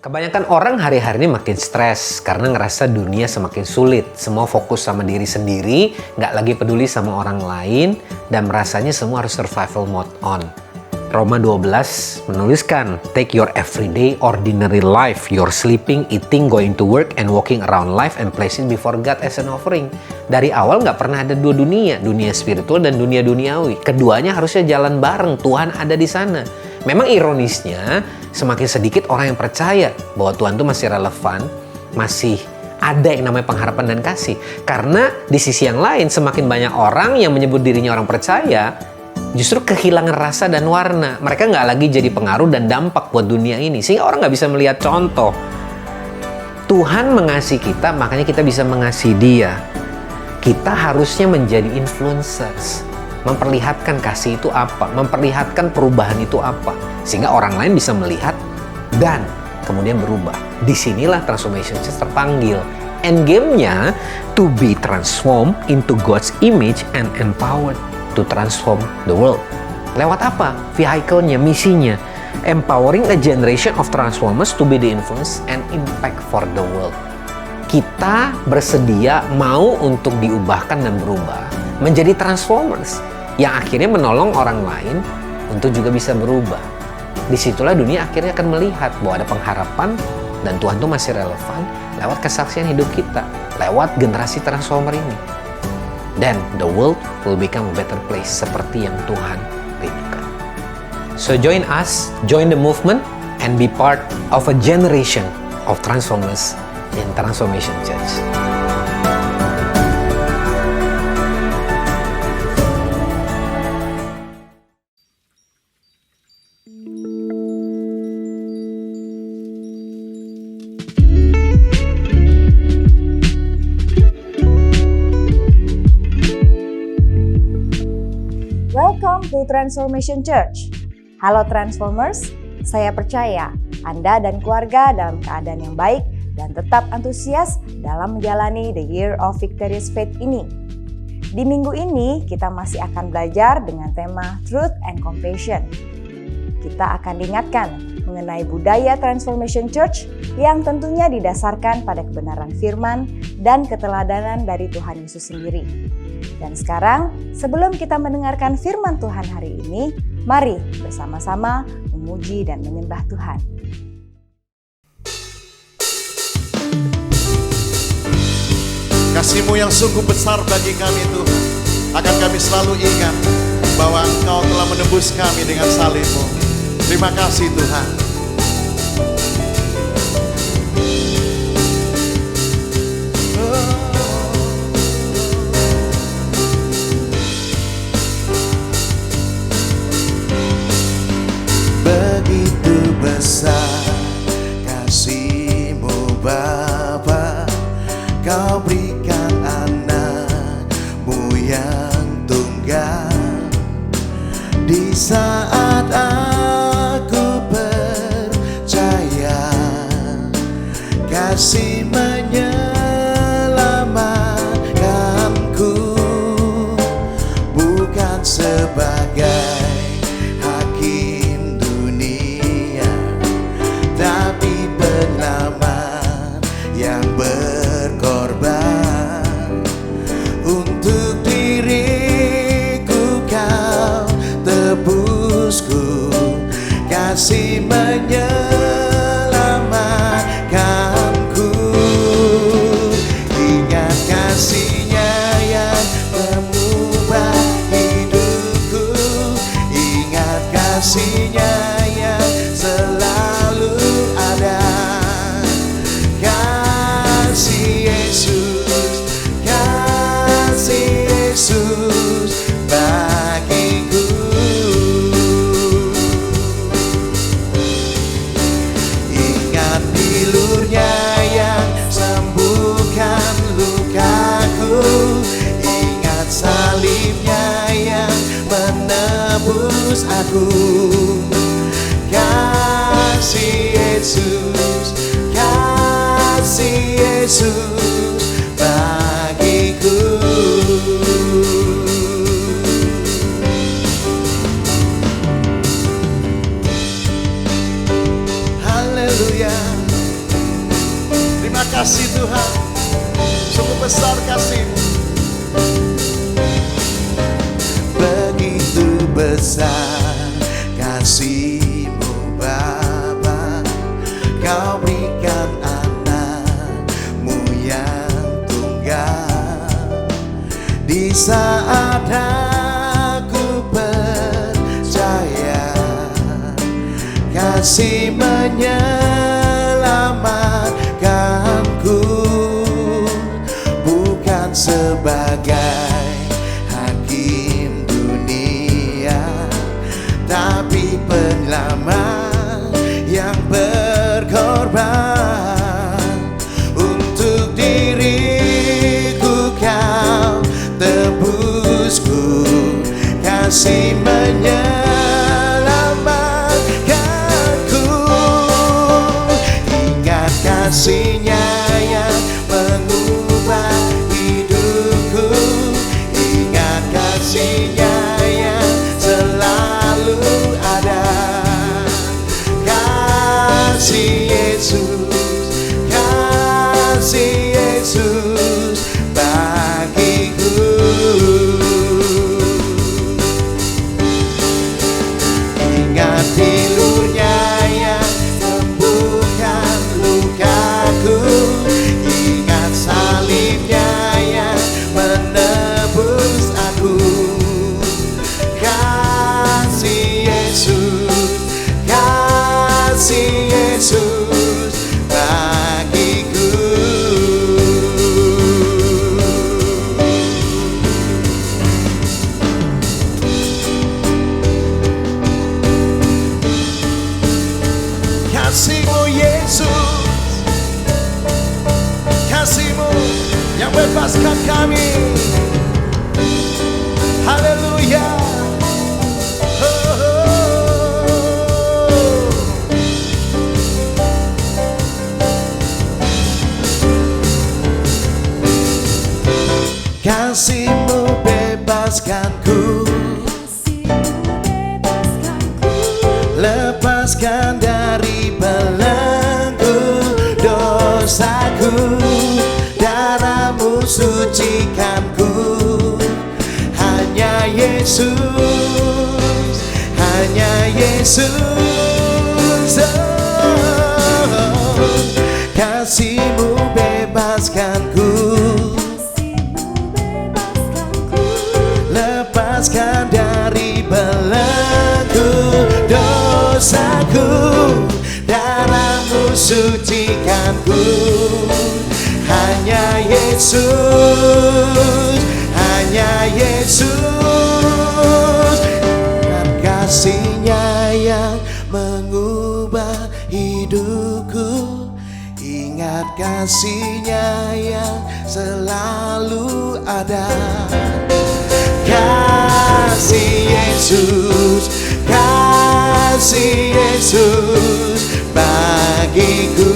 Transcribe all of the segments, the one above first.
Kebanyakan orang hari-hari ini makin stres karena ngerasa dunia semakin sulit. Semua fokus sama diri sendiri, nggak lagi peduli sama orang lain, dan merasanya semua harus survival mode on. Roma 12 menuliskan, take your everyday ordinary life, your sleeping, eating, going to work, and walking around life and place it before God as an offering. Dari awal nggak pernah ada dua dunia, dunia spiritual dan dunia duniawi. Keduanya harusnya jalan bareng, Tuhan ada di sana. Memang ironisnya, semakin sedikit orang yang percaya bahwa Tuhan itu masih relevan, masih ada yang namanya pengharapan dan kasih. Karena di sisi yang lain, semakin banyak orang yang menyebut dirinya orang percaya, justru kehilangan rasa dan warna. Mereka nggak lagi jadi pengaruh dan dampak buat dunia ini. Sehingga orang nggak bisa melihat contoh. Tuhan mengasihi kita, makanya kita bisa mengasihi Dia. Kita harusnya menjadi influencers. Memperlihatkan kasih itu apa, memperlihatkan perubahan itu apa, sehingga orang lain bisa melihat dan kemudian berubah. Disinilah Transformation Church terpanggil. Endgame-nya to be transformed into God's image and empowered to transform the world. Lewat apa? Vehicle-nya, misinya. Empowering a generation of transformers to be the influence and impact for the world. Kita bersedia mau untuk diubahkan dan berubah menjadi transformers yang akhirnya menolong orang lain untuk juga bisa berubah. Disitulah dunia akhirnya akan melihat bahwa ada pengharapan dan Tuhan itu masih relevan lewat kesaksian hidup kita, lewat generasi transformer ini. Then the world will become a better place seperti yang Tuhan rindukan. So join us, join the movement, and be part of a generation of transformers in Transformation Church. Welcome to Transformation Church. Halo Transformers, saya percaya Anda dan keluarga dalam keadaan yang baik dan tetap antusias dalam menjalani The Year of Victorious Faith ini. Di minggu ini kita masih akan belajar dengan tema Truth and Compassion. Kita akan diingatkan mengenai budaya Transformation Church yang tentunya didasarkan pada kebenaran firman dan keteladanan dari Tuhan Yesus sendiri. Dan sekarang, sebelum kita mendengarkan firman Tuhan hari ini, mari bersama-sama memuji dan menyembah Tuhan. Kasih-Mu yang sungguh besar bagi kami Tuhan, akan kami selalu ingat bahwa Engkau telah menebus kami dengan salib-Mu. Terima kasih Tuhan. Begitu besar kasih-Mu Bapa, Kau berikan anak-Mu yang tunggal. Di saat aku percaya, kasih menyelamatkanku, bukan sebagai hakim dunia, tapi penyelamat yang berkorban. Untuk diriku Kau tebusku, kasih menyelamatkanku. Ingat kasih-Nya yang mengubah hidupku, ingat kasih-Nya yang selalu ada. Kasih Yesus, kasih Yesus bagiku. Ingat bilur-Nya yang sembuhkan lukaku, ingat salib-Nya yang menebus aku. Kasih Yesus, kasih Yesus bagiku. Haleluya. kasih Tuhan, sungguh besar kasih-Mu. Begitu besar kasih-Mu Bapa, Kau berikan anak-Mu yang tunggal. Di saat aku percaya kasih menyelamatkanku, bukan sebagai hakim dunia, tapi penyelamat yang berkorban untuk diriku. Kau tebusku, kasih menyelamatkanku. Ingat kasih-Nya yang mengubah hidupku, ingat kasih-Nya yang selalu ada. Kasih Yesus, kasih Yesus bagiku. Ingat pilur-Nya yang sembuhkan lukaku, ingat salib-Nya yang menebus aku. Kasih Yesus, kasih Yesus bagiku. Kasih-Mu Yesus, kasih-Mu yang bebaskan kami. Haleluya. Oh, oh. Kasih-Mu bebaskanku, lepaskan dari belenggu dosaku. Darah-Mu sucikanku. Hanya Yesus, hanya Yesus. Oh, kasih-Mu bebaskanku, lepaskan dari belenggu dosaku. Darah-Mu sucikanku. Hanya Yesus, hanya Yesus. Dan kasih-Nya yang mengubah hidupku, ingat kasih-Nya yang selalu ada. Kasih Yesus, kasih Yesus bagiku.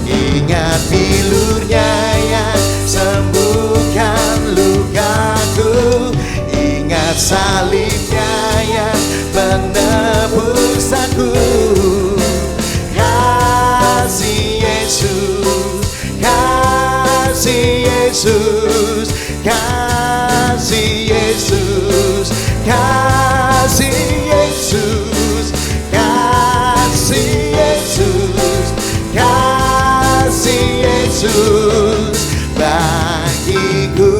Ingat pilur-Nya yang sembuhkan lukaku, ingat salib-Nya yang menebus aku. Kasih Yesus, kasih Yesus, kasih Yesus, kasih Yesus, kasih Yesus, kasih Yesus bagiku.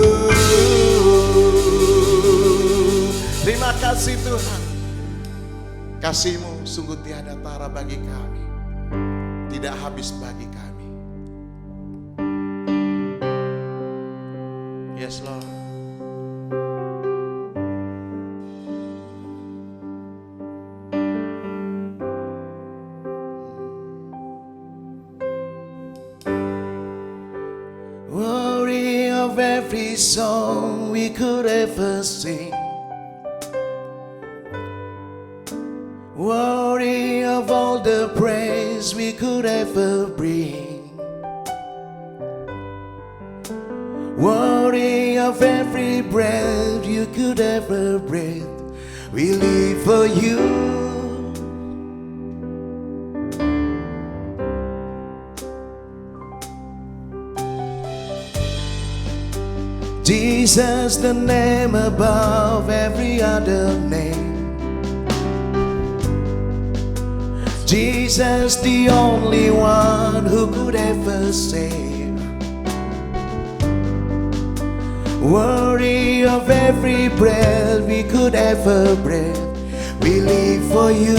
Terima kasih Tuhan. Kasih-Mu sungguh tiada tara bagi kami, tidak habis bagi kami. Yes Lord. Worry of every song we could ever sing, worry of all the praise we could ever bring, worry of every breath you could ever breathe. We live for you. Jesus, the name above every other name. Jesus, the only one who could ever save. Worthy of every breath we could ever breathe. We live for you.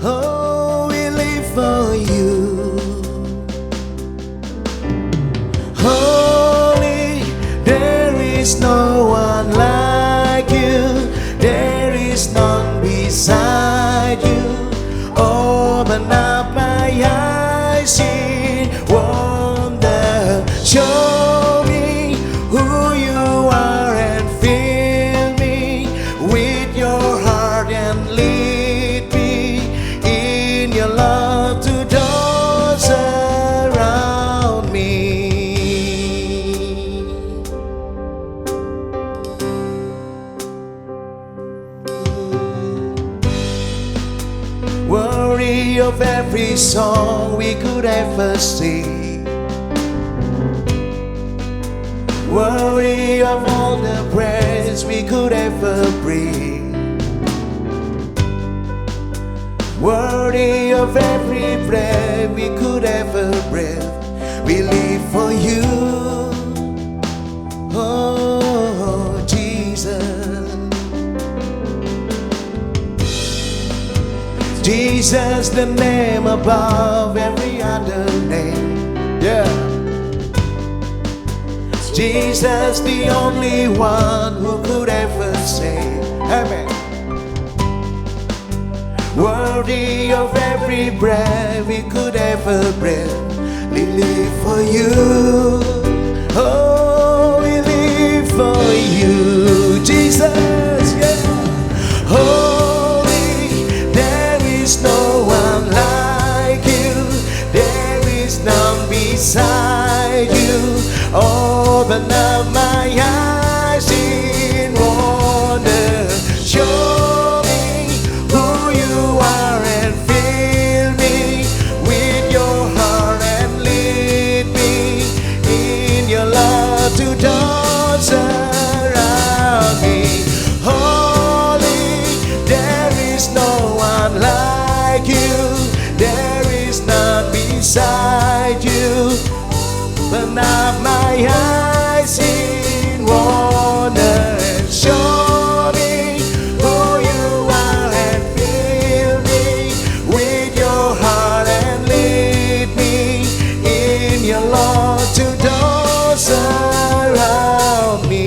Oh, we live for you. Holy, there is no one like you. There is none beside you. Open up my eyes in wonder. Show me who you are and fill me with your heart and lead me in your love to those around me. Worthy of every song we could ever sing. Worthy of all the praise we could ever bring. Worthy of every breath we could ever breathe. We live for you. Oh, Jesus. Jesus, the name above every other name. Yeah. Jesus, the only one who could ever save. Amen. Worthy of every breath we could ever breathe. We live for you. Oh, we live for you, Jesus. Yeah. Holy, there is no one like you. There is none beside you. Open up my eyes in wonder. Show me who you are and fill me with your heart and lead me in your love to those around me. Holy, there is no one like you. There is none beside you. Open up my eyes in wonder and show me who you are and fill me with your heart and lead me in your love to those around me.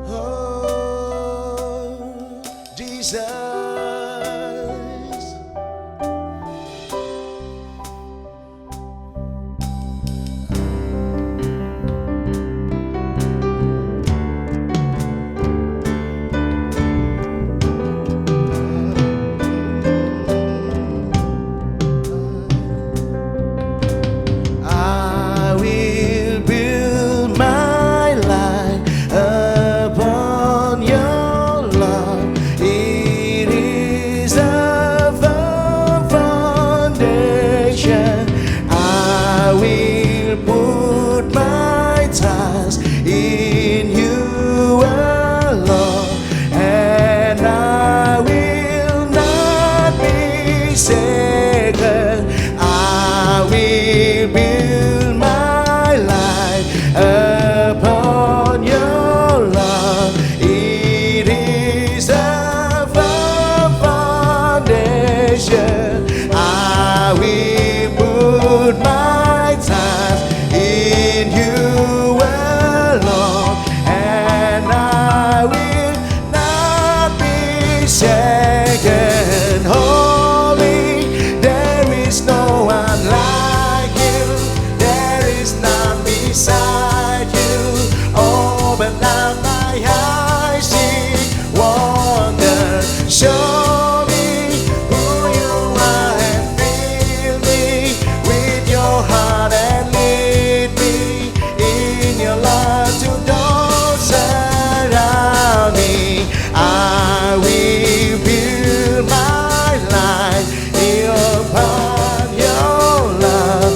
Oh, Jesus. I will build my life upon your love. It is a firm foundation. I will put my trust in you alone, and I will not be shaken. I will build my life upon your love. It is a firm foundation. I will put my trust in you alone, and I will not be shaken. Holy, there is no one like you. There is none beside you. Open up my eyes in wonder. Show me who you are and fill me with your heart and lead me in your love to those around me. I will build my life upon your love.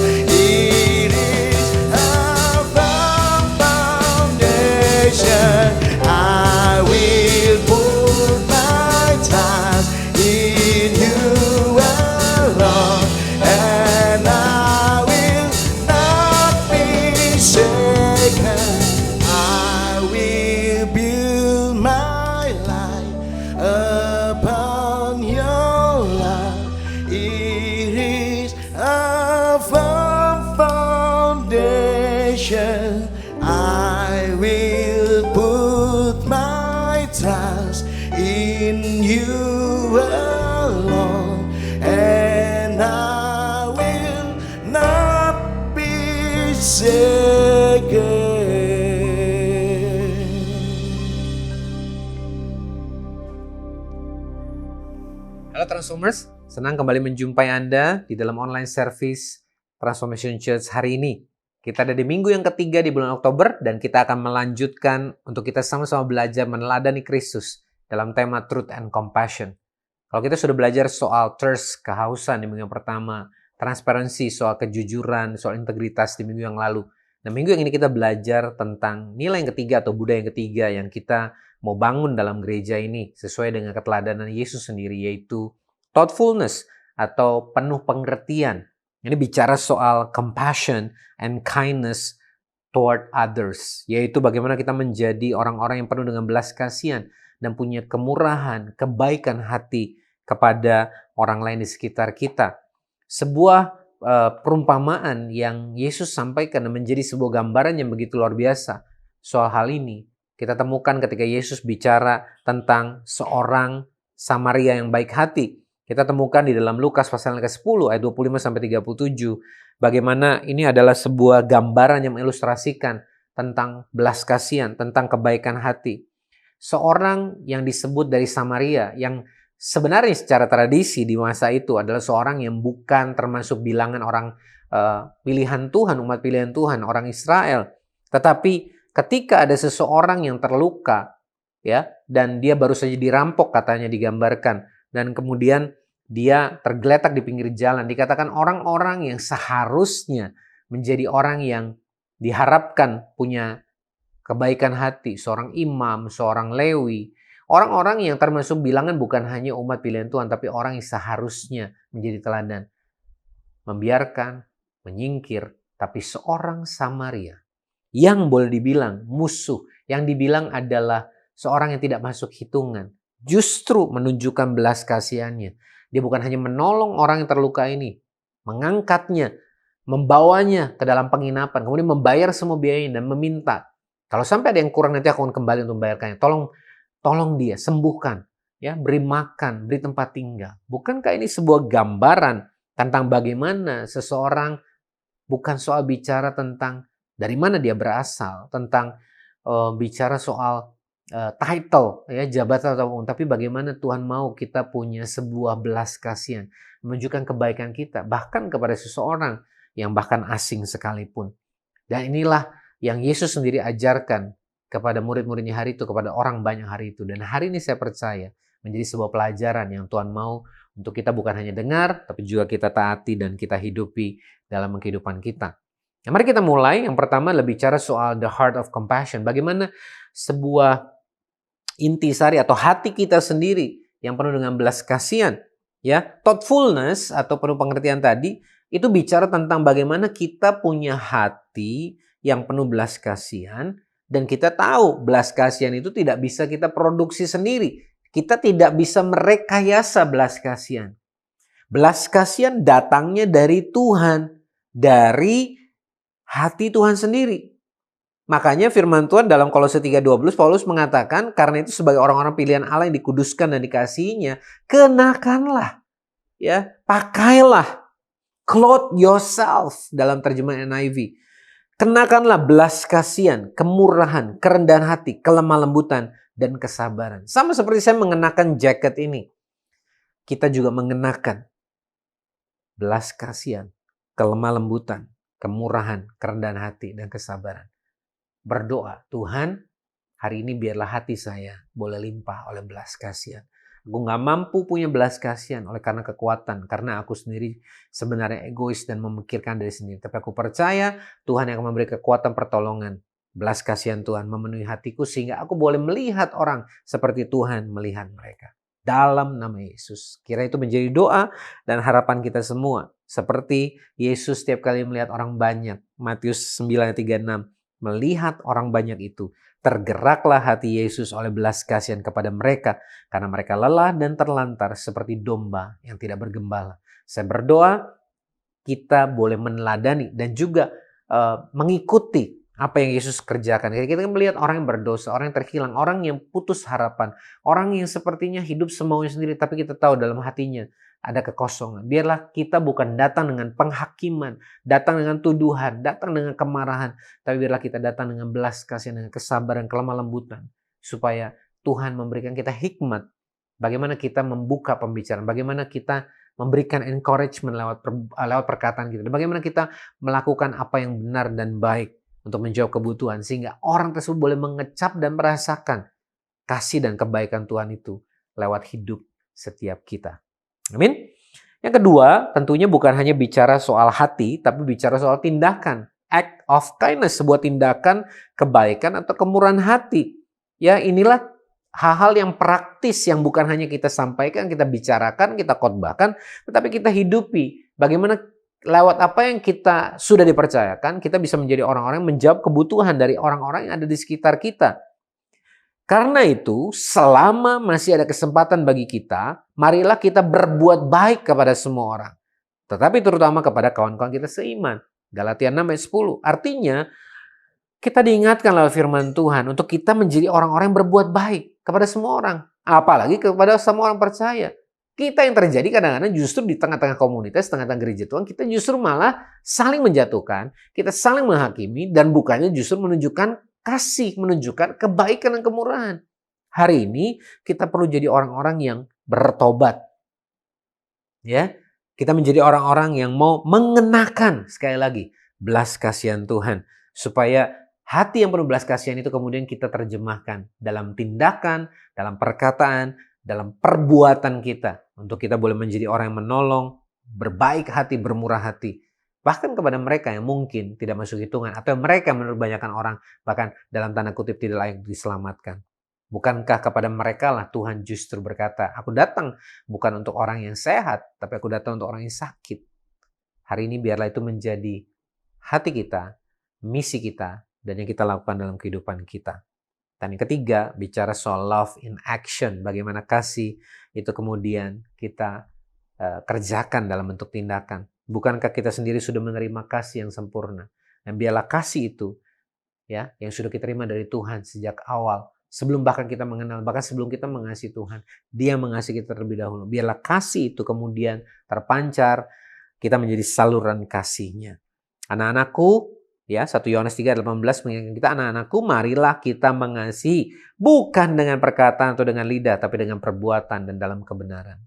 foundation. I will put my trust in you alone, and I will not be shaken. Halo Transformers, senang kembali menjumpai Anda di dalam online service Transformation Church hari ini. Kita ada di minggu yang ketiga di bulan Oktober dan kita akan melanjutkan untuk kita sama-sama belajar meneladani Kristus dalam tema Truth and Compassion. Kalau kita sudah belajar soal thirst, kehausan di minggu yang pertama, transparansi, soal kejujuran, soal integritas di minggu yang lalu. Nah, minggu yang ini kita belajar tentang nilai yang ketiga atau budaya yang ketiga yang kita mau bangun dalam gereja ini sesuai dengan keteladanan Yesus sendiri, yaitu thoughtfulness atau penuh pengertian. Ini bicara soal compassion and kindness toward others, yaitu bagaimana kita menjadi orang-orang yang penuh dengan belas kasihan dan punya kemurahan, kebaikan hati kepada orang lain di sekitar kita. Sebuah perumpamaan yang Yesus sampaikan dan menjadi sebuah gambaran yang begitu luar biasa soal hal ini. Kita temukan ketika Yesus bicara tentang seorang Samaria yang baik hati. Kita temukan di dalam Lukas pasal ke-10 ayat 25-37. Bagaimana ini adalah sebuah gambaran yang mengilustrasikan tentang belas kasihan, tentang kebaikan hati. Seorang yang disebut dari Samaria yang sebenarnya secara tradisi di masa itu adalah seorang yang bukan termasuk bilangan orang pilihan Tuhan, umat pilihan Tuhan, orang Israel. Tetapi ketika ada seseorang yang terluka, ya, dan dia baru saja dirampok katanya digambarkan, dan kemudian dia tergeletak di pinggir jalan, dikatakan orang-orang yang seharusnya menjadi orang yang diharapkan punya kebaikan hati, seorang imam, seorang Lewi, orang-orang yang termasuk bilangan bukan hanya umat pilihan Tuhan, tapi orang yang seharusnya menjadi teladan, membiarkan, menyingkir, tapi seorang Samaria yang boleh dibilang musuh, yang dibilang adalah seorang yang tidak masuk hitungan, justru menunjukkan belas kasihannya. Dia bukan hanya menolong orang yang terluka ini, mengangkatnya, membawanya ke dalam penginapan, kemudian membayar semua biayanya dan meminta, kalau sampai ada yang kurang nanti aku akan kembali untuk membayarkannya. Tolong dia, sembuhkan, ya, beri makan, beri tempat tinggal. Bukankah ini sebuah gambaran tentang bagaimana seseorang bukan soal bicara tentang dari mana dia berasal, tentang bicara soal title, ya, jabatan atau tapi bagaimana Tuhan mau kita punya sebuah belas kasihan, menunjukkan kebaikan kita bahkan kepada seseorang yang bahkan asing sekalipun. Dan inilah yang Yesus sendiri ajarkan kepada murid-muridnya hari itu, kepada orang banyak hari itu. Dan hari ini saya percaya menjadi sebuah pelajaran yang Tuhan mau untuk kita bukan hanya dengar, tapi juga kita taati dan kita hidupi dalam kehidupan kita. Nah, mari kita mulai. Yang pertama lebih bicara soal the heart of compassion. Bagaimana sebuah intisari atau hati kita sendiri yang penuh dengan belas kasihan. Ya, thoughtfulness atau penuh pengertian tadi itu bicara tentang bagaimana kita punya hati yang penuh belas kasihan dan kita tahu belas kasihan itu tidak bisa kita produksi sendiri. Kita tidak bisa merekayasa belas kasihan. Belas kasihan datangnya dari Tuhan, dari hati Tuhan sendiri. Makanya firman Tuhan dalam Kolose 3:12 Paulus mengatakan, karena itu sebagai orang-orang pilihan Allah yang dikuduskan dan dikasihinya, kenakanlah, ya, pakailah, clothe yourself dalam terjemahan NIV. Kenakanlah belas kasihan, kemurahan, kerendahan hati, kelemah lembutan, dan kesabaran. Sama seperti saya mengenakan jaket ini. Kita juga mengenakan belas kasihan, kelemah lembutan, kemurahan, kerendahan hati, dan kesabaran. Berdoa, Tuhan, hari ini biarlah hati saya boleh limpah oleh belas kasihan. Aku gak mampu punya belas kasihan oleh karena kekuatan, karena aku sendiri sebenarnya egois dan memikirkan diri sendiri. Tapi aku percaya Tuhan yang akan memberi kekuatan pertolongan. Belas kasihan Tuhan memenuhi hatiku sehingga aku boleh melihat orang seperti Tuhan melihat mereka. Dalam nama Yesus. Kira itu menjadi doa dan harapan kita semua. Seperti Yesus setiap kali melihat orang banyak. Matius 9:36. Melihat orang banyak itu, tergeraklah hati Yesus oleh belas kasihan kepada mereka karena mereka lelah dan terlantar seperti domba yang tidak bergembala. Saya berdoa kita boleh meneladani dan juga mengikuti apa yang Yesus kerjakan. Kita melihat orang yang berdosa, orang yang terhilang, orang yang putus harapan, orang yang sepertinya hidup semaunya sendiri, tapi kita tahu dalam hatinya ada kekosongan. Biarlah kita bukan datang dengan penghakiman, datang dengan tuduhan, datang dengan kemarahan, tapi biarlah kita datang dengan belas kasihan, dengan kesabaran, kelemah lembutan, supaya Tuhan memberikan kita hikmat. Bagaimana kita membuka pembicaraan, bagaimana kita memberikan encouragement lewat perkataan kita, bagaimana kita melakukan apa yang benar dan baik untuk menjawab kebutuhan, sehingga orang tersebut boleh mengecap dan merasakan kasih dan kebaikan Tuhan itu lewat hidup setiap kita. Amin. Yang kedua, tentunya bukan hanya bicara soal hati, tapi bicara soal tindakan. Act of kindness, sebuah tindakan kebaikan atau kemurahan hati. Ya, inilah hal-hal yang praktis yang bukan hanya kita sampaikan, kita bicarakan, kita khotbahkan, tetapi kita hidupi. Bagaimana lewat apa yang kita sudah dipercayakan, kita bisa menjadi orang-orang yang menjawab kebutuhan dari orang-orang yang ada di sekitar kita. Karena itu, selama masih ada kesempatan bagi kita, marilah kita berbuat baik kepada semua orang. Tetapi terutama kepada kawan-kawan kita seiman. Galatia 6 ayat 10. Artinya, kita diingatkan lewat firman Tuhan untuk kita menjadi orang-orang yang berbuat baik kepada semua orang. Apalagi kepada semua orang percaya. Kita yang terjadi kadang-kadang justru di tengah-tengah komunitas, tengah-tengah gereja Tuhan, kita justru malah saling menjatuhkan, kita saling menghakimi, dan bukannya justru menunjukkan kasih, menunjukkan kebaikan dan kemurahan. Hari ini kita perlu jadi orang-orang yang bertobat. Ya, kita menjadi orang-orang yang mau mengenakan, sekali lagi, belas kasihan Tuhan. Supaya hati yang penuh belas kasihan itu kemudian kita terjemahkan dalam tindakan, dalam perkataan, dalam perbuatan kita. Untuk kita boleh menjadi orang yang menolong, berbaik hati, bermurah hati. Bahkan kepada mereka yang mungkin tidak masuk hitungan. Atau mereka menurut banyakan orang bahkan dalam tanda kutip tidak layak diselamatkan. Bukankah kepada mereka lah Tuhan justru berkata, aku datang bukan untuk orang yang sehat, tapi aku datang untuk orang yang sakit. Hari ini biarlah itu menjadi hati kita, misi kita, dan yang kita lakukan dalam kehidupan kita. Dan yang ketiga, bicara soal love in action. Bagaimana kasih itu kemudian kita kerjakan dalam bentuk tindakan. Bukankah kita sendiri sudah menerima kasih yang sempurna? Dan biarlah kasih itu ya yang sudah kita terima dari Tuhan sejak awal. Sebelum bahkan kita mengenal, bahkan sebelum kita mengasihi Tuhan. Dia mengasihi kita terlebih dahulu. Biarlah kasih itu kemudian terpancar. Kita menjadi saluran kasih-Nya. Anak-anakku, ya, 1 Yohanes 3:18 mengingatkan kita, anak-anakku, marilah kita mengasihi bukan dengan perkataan atau dengan lidah, tapi dengan perbuatan dan dalam kebenaran.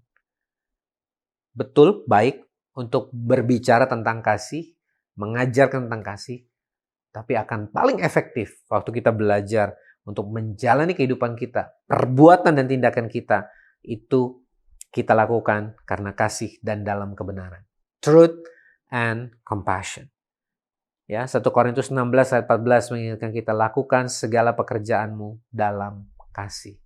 Betul, baik untuk berbicara tentang kasih, mengajarkan tentang kasih, tapi akan paling efektif waktu kita belajar untuk menjalani kehidupan kita, perbuatan dan tindakan kita, itu kita lakukan karena kasih dan dalam kebenaran. Truth and compassion. Ya, 1 Korintus 16 ayat 14 mengingatkan kita, lakukan segala pekerjaanmu dalam kasih.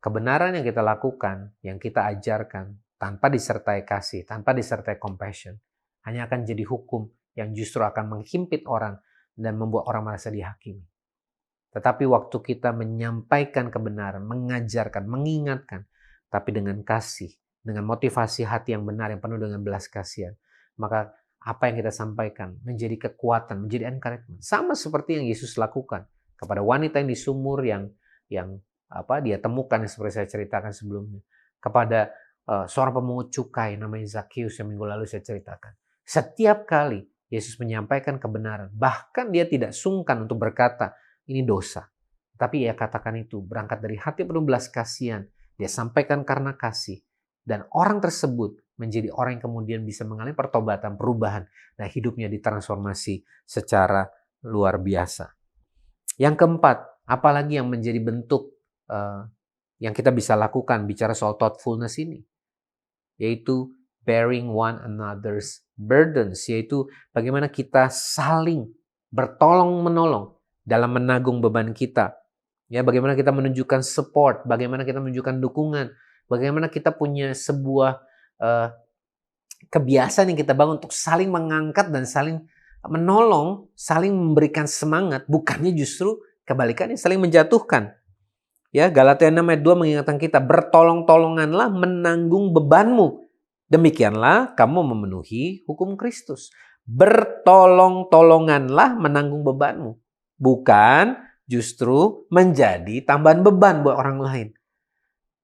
Kebenaran yang kita lakukan, yang kita ajarkan, tanpa disertai kasih, tanpa disertai compassion, hanya akan jadi hukum yang justru akan menghimpit orang dan membuat orang merasa dihakimi. Tetapi waktu kita menyampaikan kebenaran, mengajarkan, mengingatkan, tapi dengan kasih, dengan motivasi hati yang benar, yang penuh dengan belas kasihan, maka apa yang kita sampaikan menjadi kekuatan, menjadi encouragement. Sama seperti yang Yesus lakukan kepada wanita yang di sumur yang dia temukan, yang seperti saya ceritakan sebelumnya. Kepada seorang pemungut cukai namanya Zakheus yang minggu lalu saya ceritakan. Setiap kali Yesus menyampaikan kebenaran, bahkan dia tidak sungkan untuk berkata, ini dosa. Tapi ia katakan itu berangkat dari hati penuh belas kasihan. Dia sampaikan karena kasih. Dan orang tersebut menjadi orang yang kemudian bisa mengalami pertobatan, perubahan. Dan hidupnya ditransformasi secara luar biasa. Yang keempat, apalagi yang menjadi bentuk yang kita bisa lakukan bicara soal thoughtfulness ini. Yaitu bearing one another's burdens. Yaitu bagaimana kita saling bertolong-menolong dalam menanggung beban kita. Ya, bagaimana kita menunjukkan support, bagaimana kita menunjukkan dukungan, bagaimana kita punya sebuah kebiasaan yang kita bangun untuk saling mengangkat dan saling menolong, saling memberikan semangat, bukannya justru kebalikannya saling menjatuhkan. Ya, Galatia 6 ayat 2 mengingatkan kita, bertolong-tolonganlah menanggung bebanmu. Demikianlah kamu memenuhi hukum Kristus. Bertolong-tolonganlah menanggung bebanmu. Bukan justru menjadi tambahan beban buat orang lain.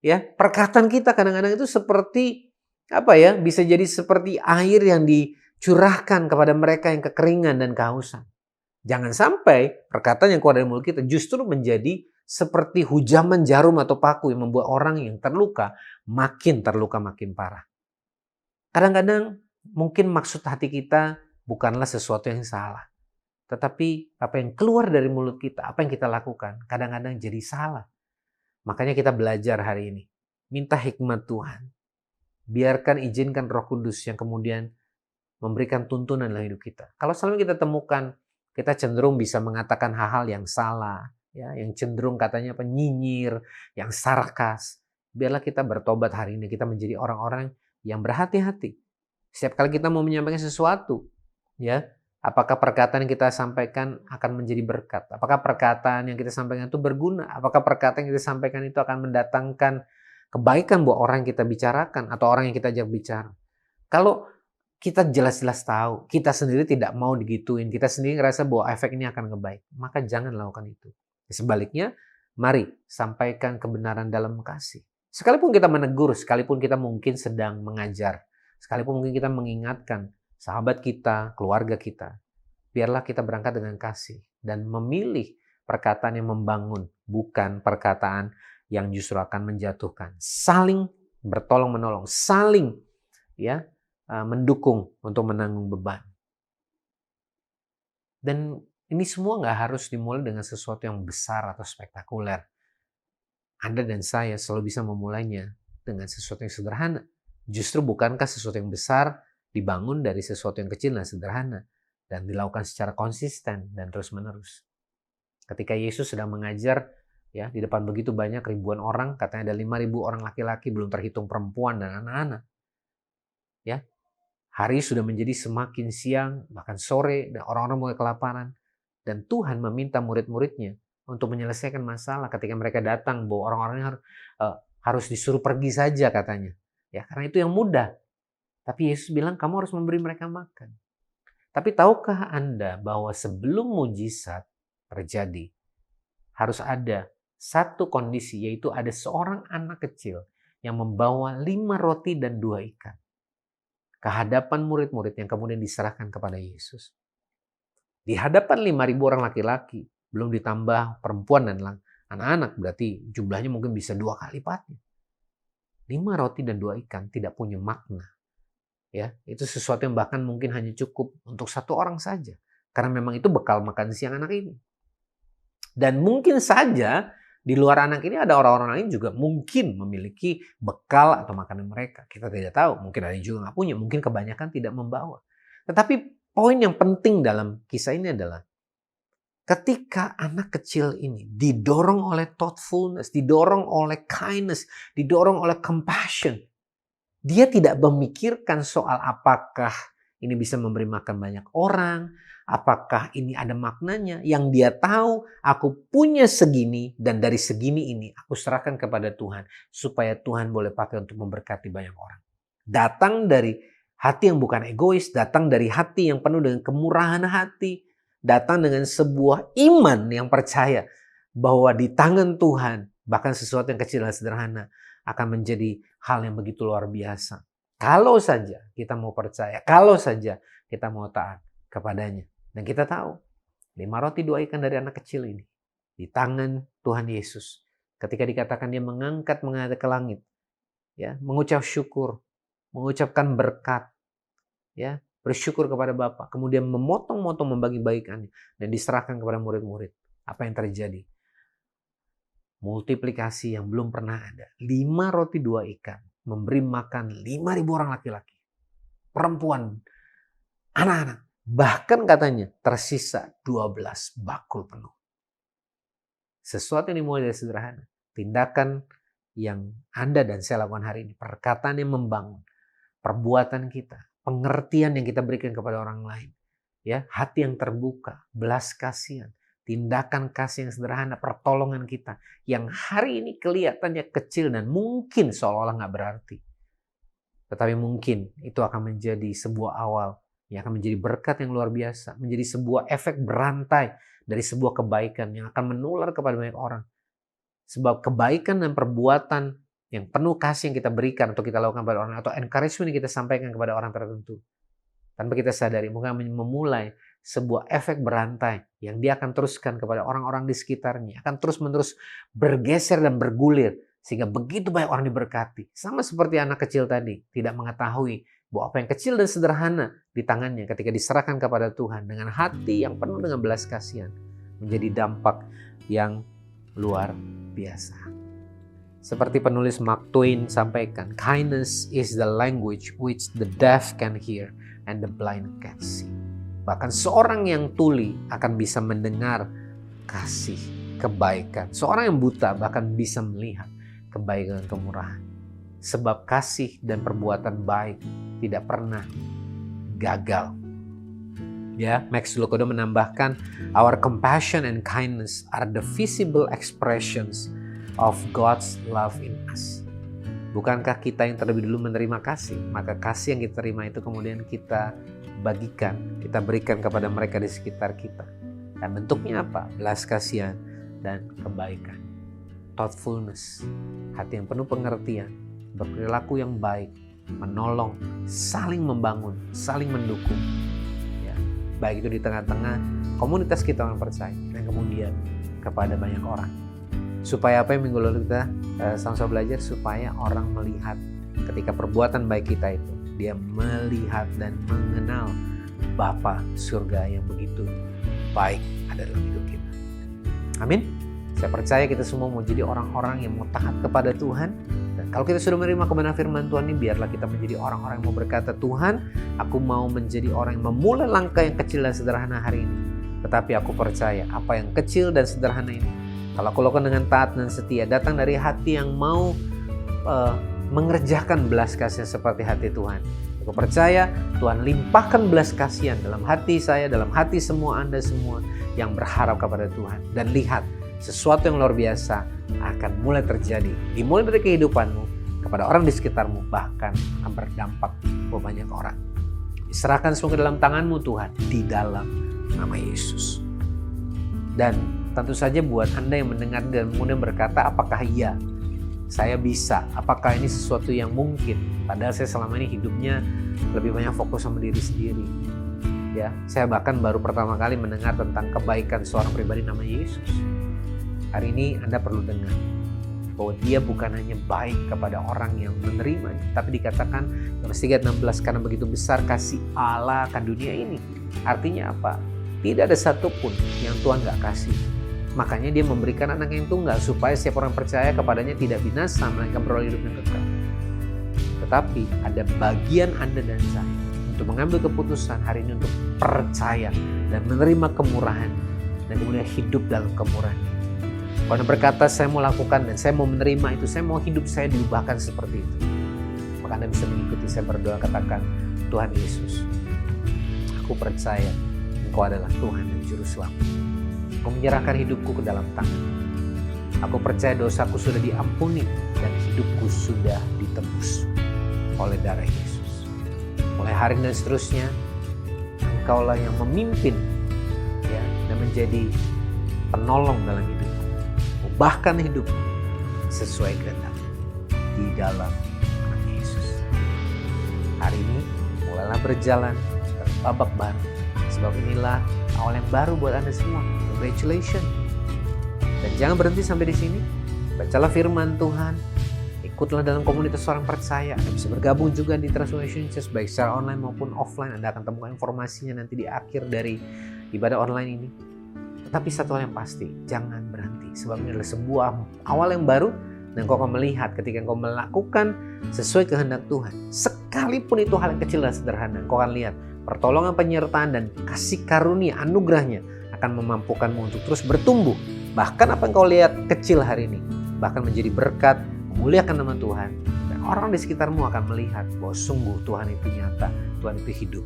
Ya, perkataan kita kadang-kadang itu seperti bisa jadi seperti air yang dicurahkan kepada mereka yang kekeringan dan kehausan. Jangan sampai perkataan yang keluar dari mulut kita justru menjadi seperti hujaman jarum atau paku yang membuat orang yang terluka makin parah. Kadang-kadang mungkin maksud hati kita bukanlah sesuatu yang salah. Tetapi apa yang keluar dari mulut kita, apa yang kita lakukan, kadang-kadang jadi salah. Makanya kita belajar hari ini. Minta hikmat Tuhan. Izinkan Roh Kudus yang kemudian memberikan tuntunan dalam hidup kita. Kalau selama kita temukan, kita cenderung bisa mengatakan hal-hal yang salah, ya, yang cenderung katanya nyinyir, yang sarkas. Biarlah kita bertobat hari ini, kita menjadi orang-orang yang berhati-hati. Setiap kali kita mau menyampaikan sesuatu, ya, apakah perkataan yang kita sampaikan akan menjadi berkat? Apakah perkataan yang kita sampaikan itu berguna? Apakah perkataan yang kita sampaikan itu akan mendatangkan kebaikan buat orang yang kita bicarakan atau orang yang kita ajak bicara? Kalau kita jelas-jelas tahu, kita sendiri tidak mau digituin, kita sendiri ngerasa bahwa efek ini akan ngebaik, maka jangan lakukan itu. Sebaliknya, mari sampaikan kebenaran dalam kasih. Sekalipun kita menegur, sekalipun kita mungkin sedang mengajar, sekalipun mungkin kita mengingatkan sahabat kita, keluarga kita, biarlah kita berangkat dengan kasih dan memilih perkataan yang membangun, bukan perkataan yang justru akan menjatuhkan. Saling bertolong-menolong, saling mendukung untuk menanggung beban. Dan ini semua nggak harus dimulai dengan sesuatu yang besar atau spektakuler. Anda dan saya selalu bisa memulainya dengan sesuatu yang sederhana. Justru bukankah sesuatu yang besar dibangun dari sesuatu yang kecil dan sederhana dan dilakukan secara konsisten dan terus-menerus. Ketika Yesus sedang mengajar di depan begitu banyak ribuan orang, katanya ada 5.000 orang laki-laki, belum terhitung perempuan dan anak-anak. Ya. Hari sudah menjadi semakin siang, bahkan sore, dan orang-orang mulai kelaparan. Dan Tuhan meminta murid-muridnya untuk menyelesaikan masalah ketika mereka datang, bahwa orang-orangnya harus disuruh pergi saja katanya. Ya, karena itu yang mudah. Tapi Yesus bilang kamu harus memberi mereka makan. Tapi tahukah Anda bahwa sebelum mujizat terjadi, harus ada satu kondisi, yaitu ada seorang anak kecil yang membawa 5 roti dan 2 ikan. Ke hadapan murid-murid yang kemudian diserahkan kepada Yesus. Di hadapan 5.000 orang laki-laki, belum ditambah perempuan dan anak-anak, berarti jumlahnya mungkin bisa 2 kali lipatnya. 5 roti dan 2 ikan tidak punya makna. Ya, itu sesuatu yang bahkan mungkin hanya cukup untuk 1 orang saja. Karena memang itu bekal makan siang anak ini. Dan mungkin saja di luar anak ini ada orang-orang lain juga mungkin memiliki bekal atau makanan mereka. Kita tidak tahu, mungkin ada yang juga nggak punya, mungkin kebanyakan tidak membawa. Tetapi poin yang penting dalam kisah ini adalah ketika anak kecil ini didorong oleh thoughtfulness, didorong oleh kindness, didorong oleh compassion, dia tidak memikirkan soal apakah ini bisa memberi makan banyak orang, apakah ini ada maknanya. Yang dia tahu, aku punya segini dan dari segini ini aku serahkan kepada Tuhan supaya Tuhan boleh pakai untuk memberkati banyak orang. Datang dari hati yang bukan egois, datang dari hati yang penuh dengan kemurahan hati, datang dengan sebuah iman yang percaya bahwa di tangan Tuhan bahkan sesuatu yang kecil dan sederhana akan menjadi hal yang begitu luar biasa. Kalau saja kita mau percaya, kalau saja kita mau taat kepadanya. Dan kita tahu 5 roti 2 ikan dari anak kecil ini di tangan Tuhan Yesus. Ketika dikatakan dia mengangkat ke langit, ya, mengucap syukur, mengucapkan berkat, ya, bersyukur kepada Bapa, kemudian memotong-motong membagi-bagikannya dan diserahkan kepada murid-murid. Apa yang terjadi? Multiplikasi yang belum pernah ada. 5 roti 2 ikan memberi makan 5.000 orang laki-laki, perempuan, anak-anak. Bahkan katanya tersisa 12 bakul penuh. Sesuatu yang dimulai dari sederhana. Tindakan yang Anda dan saya lakukan hari ini. Perkataan yang membangun. Perbuatan kita. Pengertian yang kita berikan kepada orang lain. Ya, hati yang terbuka. Belas kasihan. Tindakan kasih yang sederhana. Pertolongan kita. Yang hari ini kelihatannya kecil dan mungkin seolah-olah gak berarti. Tetapi mungkin itu akan menjadi sebuah awal yang akan menjadi berkat yang luar biasa, menjadi sebuah efek berantai dari sebuah kebaikan yang akan menular kepada banyak orang. Sebab kebaikan dan perbuatan yang penuh kasih yang kita berikan atau kita lakukan kepada orang, atau encouragement yang kita sampaikan kepada orang tertentu, tanpa kita sadari, mungkin memulai sebuah efek berantai yang dia akan teruskan kepada orang-orang di sekitarnya, akan terus-menerus bergeser dan bergulir, sehingga begitu banyak orang diberkati. Sama seperti anak kecil tadi, tidak mengetahui bahwa apa yang kecil dan sederhana di tangannya ketika diserahkan kepada Tuhan dengan hati yang penuh dengan belas kasihan, menjadi dampak yang luar biasa. Seperti penulis Mark Twain sampaikan, kindness is the language which the deaf can hear and the blind can see. Bahkan seorang yang tuli akan bisa mendengar kasih, kebaikan. Seorang yang buta bahkan bisa melihat kebaikan dan kemurahan. Sebab kasih dan perbuatan baik tidak pernah gagal. Ya, Max Lucado menambahkan, our compassion and kindness are the visible expressions of God's love in us. Bukankah kita yang terlebih dulu menerima kasih, maka kasih yang kita terima itu kemudian kita bagikan, kita berikan kepada mereka di sekitar kita. Dan bentuknya apa? Belas kasihan dan kebaikan. Thoughtfulness, hati yang penuh pengertian, berperilaku yang baik, menolong, saling membangun, saling mendukung. Ya, baik itu di tengah-tengah komunitas kita orang percaya, dan kemudian kepada banyak orang. Supaya apa yang minggu lalu kita sama-sama belajar, supaya orang melihat ketika perbuatan baik kita itu, dia melihat dan mengenal Bapa surga yang begitu baik ada dalam hidup kita. Amin. Saya percaya kita semua mau jadi orang-orang yang mau taat kepada Tuhan. Dan kalau kita sudah menerima kebenaran firman Tuhan ini, biarlah kita menjadi orang-orang yang mau berkata, Tuhan, aku mau menjadi orang yang memulai langkah yang kecil dan sederhana hari ini. Tetapi aku percaya apa yang kecil dan sederhana ini, kalau aku lakukan dengan taat dan setia, datang dari hati yang mau mengerjakan belas kasihan seperti hati Tuhan. Aku percaya Tuhan limpahkan belas kasihan dalam hati saya, dalam hati semua Anda semua yang berharap kepada Tuhan. Dan lihat, sesuatu yang luar biasa akan mulai terjadi. Dimulai dari kehidupanmu, kepada orang di sekitarmu, bahkan akan berdampak kepada banyak orang. Diserahkan semua ke dalam tanganmu Tuhan, di dalam nama Yesus. Dan tentu saja buat Anda yang mendengar dan kemudian berkata, apakah iya saya bisa? Apakah ini sesuatu yang mungkin? Padahal saya selama ini hidupnya lebih banyak fokus sama diri sendiri. Ya, saya bahkan baru pertama kali mendengar tentang kebaikan seorang pribadi namanya Yesus. Hari ini Anda perlu dengar bahwa dia bukan hanya baik kepada orang yang menerimanya, tapi dikatakan Yohanes 3:16, karena begitu besar kasih Allah akan dunia ini. Artinya apa? Tidak ada satupun yang Tuhan gak kasih. Makanya dia memberikan anak yang tunggal supaya setiap orang percaya kepadanya tidak binasa, melainkan beroleh hidup yang kekal. Tetapi ada bagian Anda dan saya untuk mengambil keputusan hari ini untuk percaya dan menerima kemurahan dan kemudian hidup dalam kemurahan. Kalau Anda berkata saya mau lakukan dan saya mau menerima itu, saya mau hidup saya diubahkan seperti itu, maka Anda bisa mengikuti saya berdoa, katakan, Tuhan Yesus, aku percaya Engkau adalah Tuhan dan Juru Selamat. Aku menyerahkan hidupku ke dalam tangan. Aku percaya dosaku sudah diampuni dan hidupku sudah ditebus oleh darah Yesus. Mulai hari ini dan seterusnya, Engkaulah yang memimpin, ya, dan menjadi penolong dalam hidupku. Ubahkan hidupku sesuai kehendak di dalam nama Yesus. Hari ini mulailah berjalan dalam babak baru, sebab inilah awal yang baru buat Anda semua. Congratulations. Dan jangan berhenti sampai di sini. Bacalah firman Tuhan. Ikutlah dalam komunitas orang percaya. Anda bisa bergabung juga di Transformation Church, baik secara online maupun offline. Anda akan temukan informasinya nanti di akhir dari ibadah online ini. Tetapi satu hal yang pasti, jangan berhenti. Sebab ini adalah sebuah awal yang baru. Dan kau akan melihat ketika kau melakukan sesuai kehendak Tuhan. Sekalipun itu hal yang kecil dan sederhana, kau akan lihat pertolongan, penyertaan, dan kasih karunia, anugerahnya akan memampukanmu untuk terus bertumbuh. Bahkan apa yang kau lihat kecil hari ini, bahkan menjadi berkat, memuliakan nama Tuhan. Dan orang di sekitarmu akan melihat bahwa sungguh Tuhan itu nyata, Tuhan itu hidup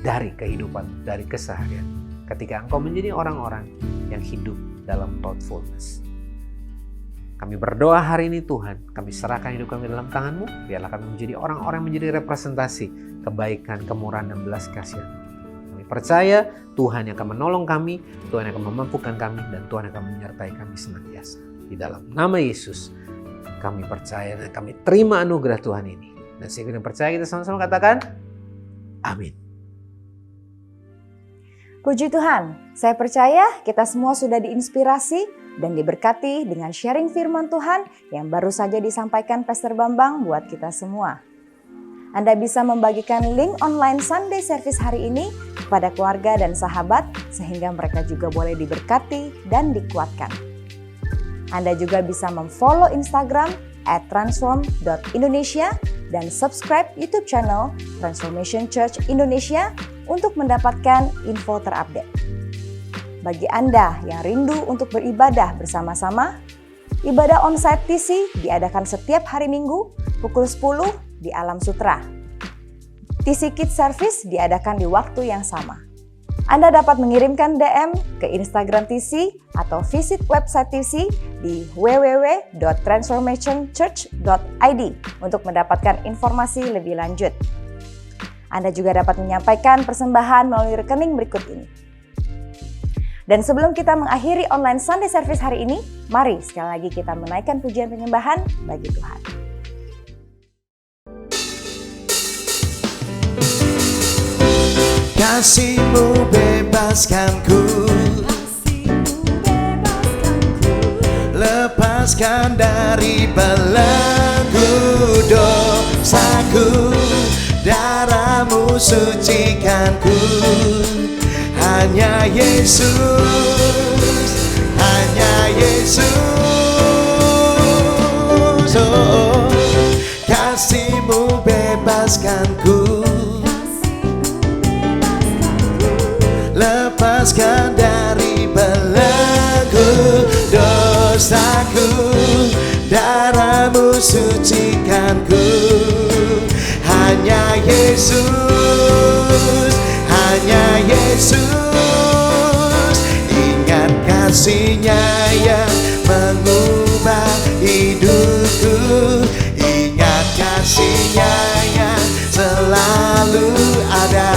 dari kehidupan, dari keseharian. Ketika engkau menjadi orang-orang yang hidup dalam thoughtfulness. Kami berdoa hari ini Tuhan, kami serahkan hidup kami dalam tangan-Mu. Biarlah kami menjadi orang-orang yang menjadi representasi kebaikan, kemurahan, dan belas kasihan. Kami percaya Tuhan yang akan menolong kami, Tuhan yang akan memampukan kami, dan Tuhan yang akan menyertai kami senantiasa. Di dalam nama Yesus, kami percaya dan kami terima anugerah Tuhan ini. Dan sehingga kita percaya, kita sama-sama katakan, amin. Puji Tuhan, saya percaya kita semua sudah diinspirasi dan diberkati dengan sharing firman Tuhan yang baru saja disampaikan Pastor Bambang buat kita semua. Anda bisa membagikan link online Sunday Service hari ini kepada keluarga dan sahabat sehingga mereka juga boleh diberkati dan dikuatkan. Anda juga bisa memfollow Instagram @transform.indonesia dan subscribe YouTube channel Transformation Church Indonesia untuk mendapatkan info terupdate. Bagi Anda yang rindu untuk beribadah bersama-sama, ibadah onsite TC diadakan setiap hari Minggu pukul 10 di Alam Sutra. TC Kids Service diadakan di waktu yang sama. Anda dapat mengirimkan DM ke Instagram TC atau visit website TC di www.transformationchurch.id untuk mendapatkan informasi lebih lanjut. Anda juga dapat menyampaikan persembahan melalui rekening berikut ini. Dan sebelum kita mengakhiri online Sunday Service hari ini, mari sekali lagi kita menaikkan pujian penyembahan bagi Tuhan. Kasih-Mu bebaskanku, lepaskan dari belenggu dosaku. Darah-Mu sucikanku, hanya Yesus, hanya Yesus. Oh, kasih-Mu bebaskanku, lepaskan dari belenggu dosaku. Darah-Mu sucikanku, hanya Yesus, hanya Yesus. Ingat kasih-Nya yang mengubah hidupku, ingat kasih-Nya yang selalu ada.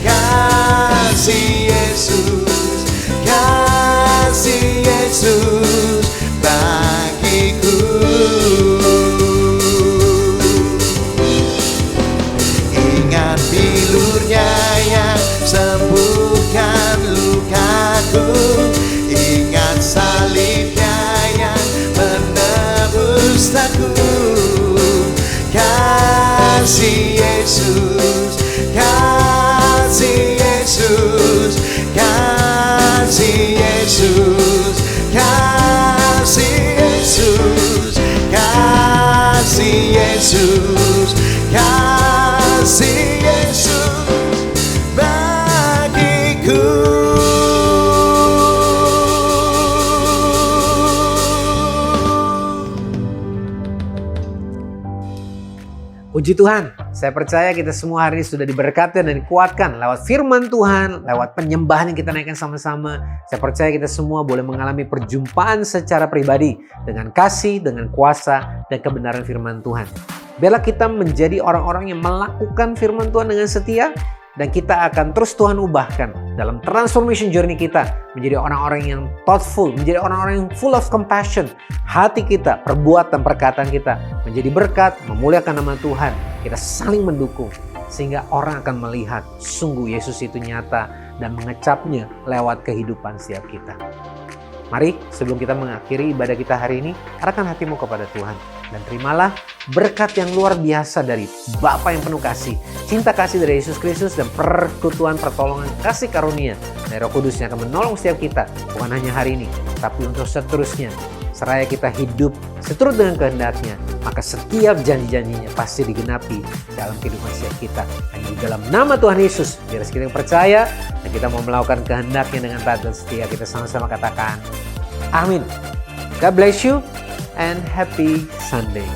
Kasih Yesus, kasih Yesus bagiku. Ingat bilur-Nya yang sembuhkan lukaku, ingat salib-Nya yang menebus aku. Kasih Yesus, kasih Yesus, kasih Yesus, kasih Yesus, kasih Yesus, kasih Yesus bagiku. Puji Tuhan, saya percaya kita semua hari ini sudah diberkati dan dikuatkan lewat firman Tuhan, lewat penyembahan yang kita naikkan sama-sama. Saya percaya kita semua boleh mengalami perjumpaan secara pribadi dengan kasih, dengan kuasa, dan kebenaran firman Tuhan. Biarlah kita menjadi orang-orang yang melakukan firman Tuhan dengan setia, dan kita akan terus Tuhan ubahkan dalam transformation journey kita menjadi orang-orang yang thoughtful, menjadi orang-orang yang full of compassion. Hati kita, perbuatan, perkataan kita menjadi berkat, memuliakan nama Tuhan. Kita saling mendukung sehingga orang akan melihat sungguh Yesus itu nyata dan mengecapnya lewat kehidupan setiap kita. Mari sebelum kita mengakhiri ibadah kita hari ini, arahkan hatimu kepada Tuhan dan terimalah berkat yang luar biasa dari Bapa yang penuh kasih, cinta kasih dari Yesus Kristus, dan persekutuan pertolongan kasih karunia dari Roh Kudus yang akan menolong setiap kita, bukan hanya hari ini, tapi untuk seterusnya. Seraya kita hidup seturut dengan kehendak-Nya, maka setiap janji-janjinya pasti digenapi dalam kehidupan setiap kita. Dan di dalam nama Tuhan Yesus, biar kita percaya dan kita mau melakukan kehendak-Nya dengan taat dan setia, kita sama-sama katakan, amin. God bless you and happy Sunday.